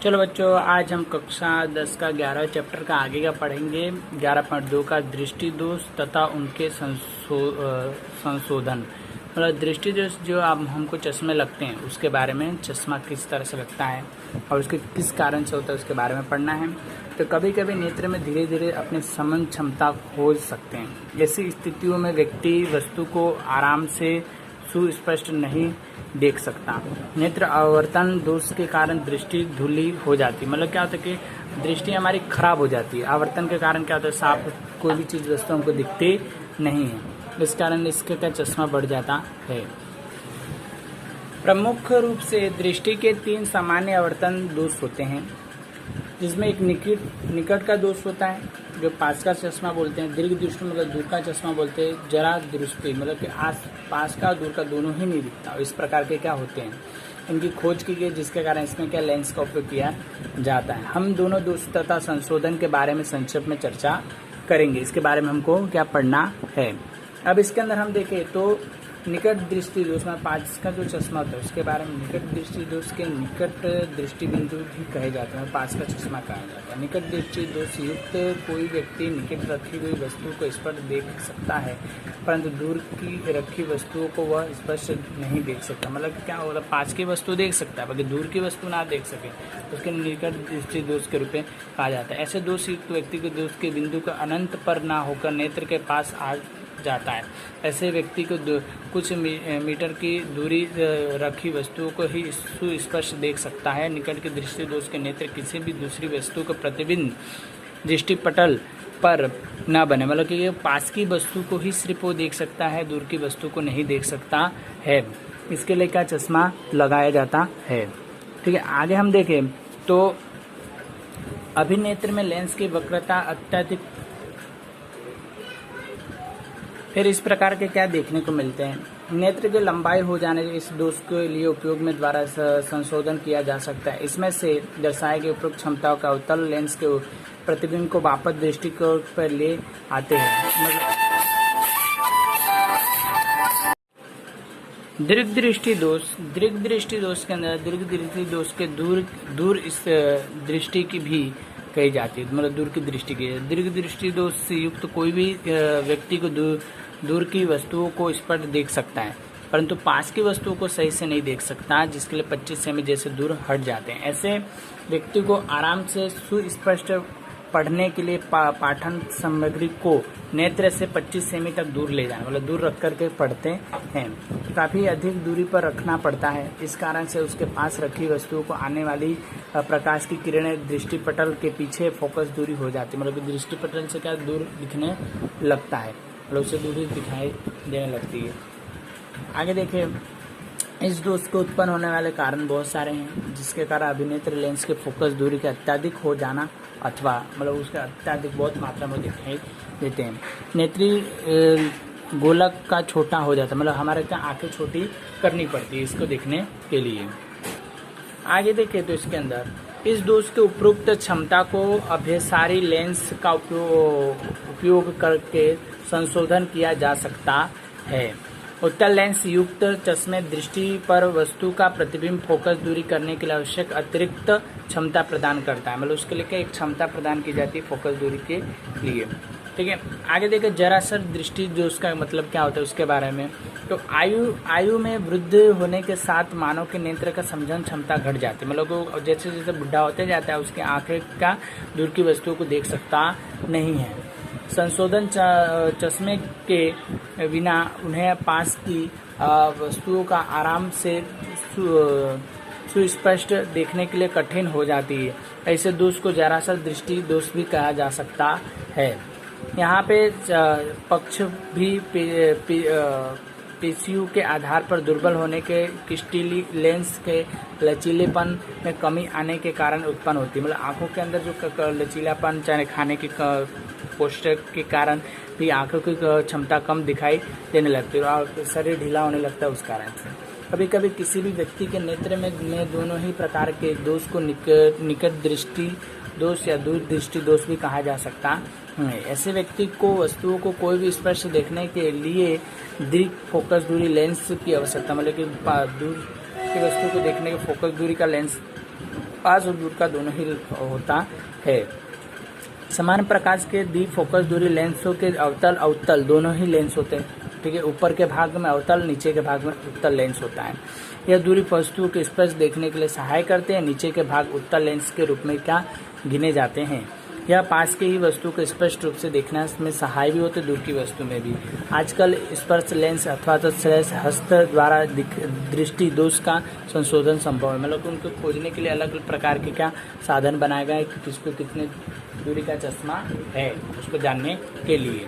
चलो बच्चों, आज हम कक्षा 10 का 11 चैप्टर का आगे का पढ़ेंगे। 11.2 का दृष्टि दोष तथा उनके संशोधन। मतलब दृष्टि दोष जो आप हमको चश्मे लगते हैं उसके बारे में, चश्मा किस तरह से लगता है और उसके किस कारण से होता है उसके बारे में पढ़ना है। तो कभी कभी नेत्र में धीरे धीरे अपनी समझ क्षमता खो सकते हैं। ऐसी स्थितियों में व्यक्ति वस्तु को आराम से सुस्पष्ट नहीं देख सकता। नेत्र आवर्तन दोष के कारण दृष्टि धुली हो जाती है। मतलब क्या होता है कि दृष्टि हमारी खराब हो जाती है। आवर्तन के कारण क्या होता है, साफ कोई भी चीज वस्तु हमको दिखती नहीं है, इस कारण इसके का चश्मा बढ़ जाता है। प्रमुख रूप से दृष्टि के 3 सामान्य आवर्तन दोष होते हैं, जिसमें एक निकट का दोष होता है जो पास का चश्मा बोलते हैं, दीर्घ दृष्टि मतलब दूर का चश्मा बोलते हैं, जरा दृष्टि मतलब कि आस पास का दूर का दोनों ही नहीं दिखता। इस प्रकार के क्या होते हैं, इनकी खोज की गई, जिसके कारण इसमें क्या लेंस का उपयोग किया जाता है। हम दोनों दोष तथा संशोधन के बारे में संक्षेप में चर्चा करेंगे। इसके बारे में हमको क्या पढ़ना है। अब इसके अंदर हम देखें तो निकट दृष्टि दोष में पास का जो चश्मा होता है उसके बारे में, निकट दृष्टि दोष के निकट दृष्टि बिंदु भी कहे जाते हैं, पास का चश्मा कहा जाता है। निकट दृष्टि दोष युक्त कोई व्यक्ति निकट रखी हुई वस्तु को स्पष्ट देख सकता है, परंतु दूर की रखी वस्तुओं को वह स्पष्ट नहीं देख सकता। मतलब क्या होता है, पास की वस्तु देख सकता है बाकी दूर की वस्तु ना देख सके, उसके निकट दृष्टि दोष के रूप में कहा जाता है। ऐसे दोष युक्त व्यक्ति के दोष के बिंदु का अनंत पर ना होकर नेत्र के पास आ जाता है। ऐसे व्यक्ति को कुछ मीटर की दूरी रखी वस्तुओं को ही सुस्पष्ट देख सकता है। निकट के दृष्टि दोष के नेत्र किसी भी दूसरी वस्तु का प्रतिबिंब दृष्टिपटल पर न बने। मतलब कि ये पास की वस्तु को ही सिर्फ वो देख सकता है, दूर की वस्तु को नहीं देख सकता है। इसके लिए क्या चश्मा लगाया जाता है। ठीक है, आगे हम देखें तो अभिनेत्र में लेंस की वक्रता अत्यधिक, फिर इस प्रकार के क्या देखने को मिलते हैं। नेत्र की लंबाई हो जाने से इस दोष के लिए उपयोग में द्वारा संशोधन किया जा सकता है। इसमें से दर्शाए गए उपयुक्त क्षमताओं का उत्तल लेंस के प्रतिबिंब को वापस दृष्टिकोण पर ले आते हैं। दीर्घ दृष्टि दोष के अंदर दीर्घ दृष्टि दोष के दूर इस दृष्टि की भी कही जाती है। मतलब दूर की दृष्टि की। दीर्घ दृष्टि दोष से युक्त कोई भी व्यक्ति को दूर की वस्तुओं को स्पष्ट देख सकता है, परंतु पास की वस्तुओं को सही से नहीं देख सकता, जिसके लिए 25 सेमी जैसे दूर हट जाते हैं। ऐसे व्यक्ति को आराम से सुस्पष्ट पढ़ने के लिए पाठन सामग्री को नेत्र से 25 सेमी तक दूर ले जाना, मतलब दूर रख करके पढ़ते हैं। काफ़ी अधिक दूरी पर रखना पड़ता है। इस कारण से उसके पास रखी वस्तुओं को आने वाली प्रकाश की किरणें दृष्टिपटल के पीछे फोकस दूरी हो जाती है। मतलब दृष्टिपटल से क्या दूर दिखने लगता है, मतलब उससे दूरी दिखाई देने लगती है। आगे देखिए, इस दोष को उत्पन्न होने वाले कारण बहुत सारे हैं, जिसके कारण अभिनेत्र लेंस के फोकस दूरी के अत्यधिक हो जाना अथवा मतलब उसका अत्यधिक बहुत मात्रा में दिखाई देते हैं। नेत्री गोलक का छोटा हो जाता है, मतलब हमारे क्या आंखें छोटी करनी पड़ती है इसको देखने के लिए। आगे देखें तो इसके अंदर इस दोष के उपरोक्त क्षमता को अभिसारी लेंस का उपयोग करके संशोधन किया जा सकता है। उत्तल लेंस युक्त चश्मे दृष्टि पर वस्तु का प्रतिबिंब फोकस दूरी करने के लिए आवश्यक अतिरिक्त क्षमता प्रदान करता है। मतलब उसके लिए एक क्षमता प्रदान की जाती है फोकस दूरी के लिए। ठीक है, आगे देखें जरासर दृष्टि दोष का मतलब क्या होता है उसके बारे में। तो आयु में वृद्धि होने के साथ मानव के नेत्र का समझन क्षमता घट जाती है। मतलब जैसे जैसे बुढ़ा होते जाता है उसके आंखें का दूर की वस्तुओं को देख सकता नहीं है। संशोधन चश्मे के बिना उन्हें पास की वस्तुओं का आराम से सुस्पष्ट देखने के लिए कठिन हो जाती है। ऐसे दोष को जरासर दृष्टि दोष भी कहा जा सकता है। यहाँ पे पक्ष भी पेशियों के आधार पर दुर्बल होने के क्रिस्टली लेंस के लचीलेपन में कमी आने के कारण उत्पन्न होती है। मतलब आंखों के अंदर जो लचीलापन चाहे खाने के पोस्टर के कारण भी आंखों की क्षमता कम दिखाई देने लगती है और शरीर ढीला होने लगता है उस कारण से। कभी कभी किसी भी व्यक्ति के नेत्र में दोनों ही प्रकार के दोष को निकट दृष्टि दोष या दूर दृष्टि दोष भी कहा जा सकता है। ऐसे व्यक्ति को वस्तुओं को कोई भी स्पष्ट देखने के लिए दीर्घ फोकस दूरी लेंस की आवश्यकता, मतलब कि दूर की वस्तु को देखने के फोकस दूरी का लेंस पास और दूर का दोनों ही होता है। समान प्रकाश के द्वि फोकस दूरी लेंसों के अवतल अवतल दोनों ही लेंस होते हैं। ठीक है, ऊपर के भाग में अवतल, नीचे के भाग में उत्तल लेंस होता है। यह दूरी वस्तु के स्पष्ट देखने के लिए सहाय करते हैं। नीचे के भाग उत्तल लेंस के रूप में क्या गिने जाते हैं। यह पास की ही वस्तु को स्पष्ट रूप से देखने में सहाय भी होते, दूर की वस्तु में भी। आजकल स्पर्श लेंस अथवा तो हस्त द्वारा दृष्टि दोष का संशोधन संभव है। मतलब उनको खोजने के लिए अलग अलग प्रकार के क्या साधन बनाए गए कि किसको कितने दूरी का चश्मा है उसको जानने के लिए।